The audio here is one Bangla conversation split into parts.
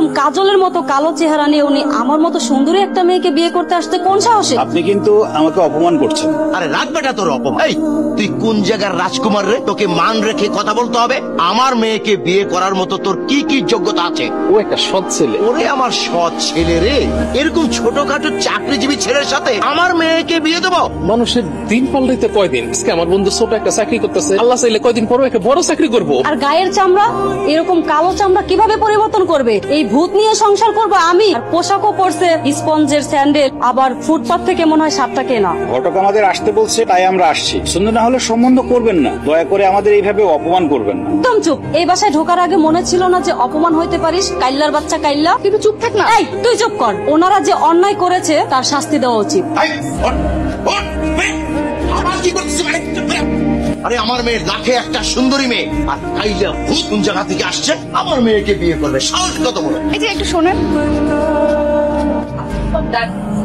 এরকম কাজলের মতো কালো চেহারা নিয়ে উনি আমার মতো সুন্দরী একটা মেয়েকে বিয়ে করতে আসতে কোন সাহসে? আপনি কিন্তু আমাকে অপমান করছেন। আরে রাখ বেটা তোর অপমান। এই তুই কোন জায়গার রাজকুমার রে? তোকে মান রেখে কথা বলতে হবে। আমার মেয়েকে বিয়ে করার মতো তোর কি কি যোগ্যতা আছে? ও একটা সৎ ছেলে। ওরে আমার সৎ ছেলে রে, এরকম ছোটখাটো চাকরিজীবী ছেলের সাথে আমার মেয়েকে বিয়ে দেবো? মানুষের দিন পাল্টাইতে কয়দিন? আজকে আমার বন্ধু ছোট একটা চাকরি করতেছে, আল্লাহ চাইলে কয়দিন পরে একটা বড় চাকরি করবো। আর গায়ের চামড়া, এরকম কালো চামড়া কিভাবে পরিবর্তন করবে? এই ভূত নিয়ে সংসার করবো আমি? আর পোশাকও পরছে স্পঞ্জের স্যান্ডেল, আবার ফুটপাত থেকে মনে হয় 7টা কেনা। ঘটক আমাদের আসতে বলছে, তাই আমরা আসছি। সুন্দর না হলে সম্বন্ধ করবেন না, দয়া করে আমাদের এইভাবে অপমান করবেন না। একদম চুপ। এই বাসায় ঢোকার আগে মনে ছিল না যে অপমান হইতে পারিস? কাইল্লার বাচ্চা কাইল্লা। কিন্তু চুপ থাক না। এই তুই চুপ কর। ওনারা যে অন্যায় করেছে তার শাস্তি দেওয়া উচিত। আরে আমার মেয়ে লাখে একটা সুন্দরী মেয়ে, আর কাইলা ভূত কোন জায়গা থেকে আসছে আমার মেয়েকে বিয়ে করবে? সাহস কত বড়! এই যে একটু শোনেন,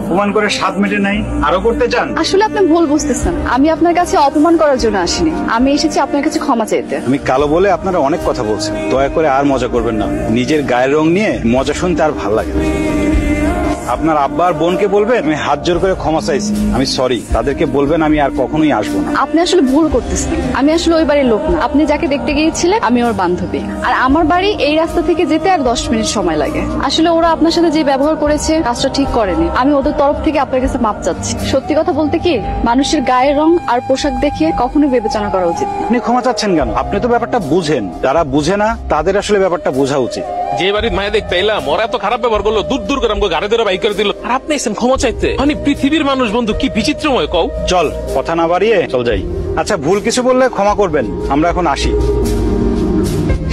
অপমান করে 7 মিনিট নাই, আরো করতে চান? আসলে আপনি ভুল বুঝতেছেন। আমি আপনার কাছে অপমান করার জন্য আসিনি, আমি এসেছি আপনার কাছে ক্ষমা চাইতে। আমি কালো বলে আপনারা অনেক কথা বলছেন, দয়া করে আর মজা করবেন না। নিজের গায়ের রং নিয়ে মজা শুনতে আর ভাল লাগে না। আপনার আব্বা আর বোনকে বলবেন আমি হাত জোর করে ক্ষমা চাইছি, আমি সরি। তাদেরকে বলবেন আমি আর কখনোই আসবো না। আপনি আসলে ভুল করতেছেন। আমি আসলে ওই বাড়ির লোক না। আপনি যাকে দেখতে গিয়েছিলেন আমি ওর বান্ধবী, আর আমার বাড়ি এই রাস্তা থেকে যেতে আর 10 মিনিট সময় লাগে। আসলে ওরা আপনার সাথে যে ব্যবহার করেছে কাজটা ঠিক করেনি। আমি ওদের তরফ থেকে আপনার কাছে মাপ চাচ্ছি। সত্যি কথা বলতে কি, মানুষের গায়ের রং আর পোশাক দেখে কখনোই বিবেচনা করা উচিত না। আপনি ক্ষমা চাচ্ছেন কেন? আপনি তো ব্যাপারটা বুঝেন। যারা বুঝে না তাদের আসলে ব্যাপারটা বোঝা উচিত। যে বাড়ির মায়া দেখতে এলাম ওরা এত খারাপ ব্যবহার করলো, দূর দূর করে আমাকে গাড়ি ধরে বাইক করে দিল, আর আপনি এসেছেন ক্ষমা চাইতে? মানে পৃথিবীর মানুষ বন্ধু কি বিচিত্রময় কও। চল, কথা না বাড়িয়ে চল যাই। আচ্ছা, ভুল কিছু বললে ক্ষমা করবেন, আমরা এখন আসি।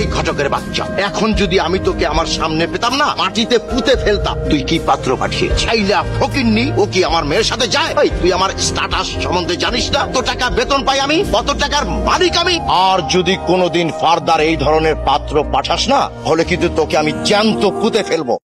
এই ঘটকের বাচ্চা, এখন যদি আমি তোকে আমার সামনে পেতাম না, মাটিতে পুঁতে ফেলতাম। তুই কি পাত্র পাঠিয়েছিস? চাইলা ফকিন্নি, ও কি আমার মেয়ের সাথে যায়? এই, তুই আমার স্ট্যাটাস সম্বন্ধে জানিস না? কত টাকা বেতন পাই আমি, কত টাকার মালিক আমি। আর যদি কোনোদিন ফার্দার এই ধরনের পাত্র পাঠাস না, তাহলে কিন্তু তোকে আমি জ্যান্ত পুঁতে ফেলবো।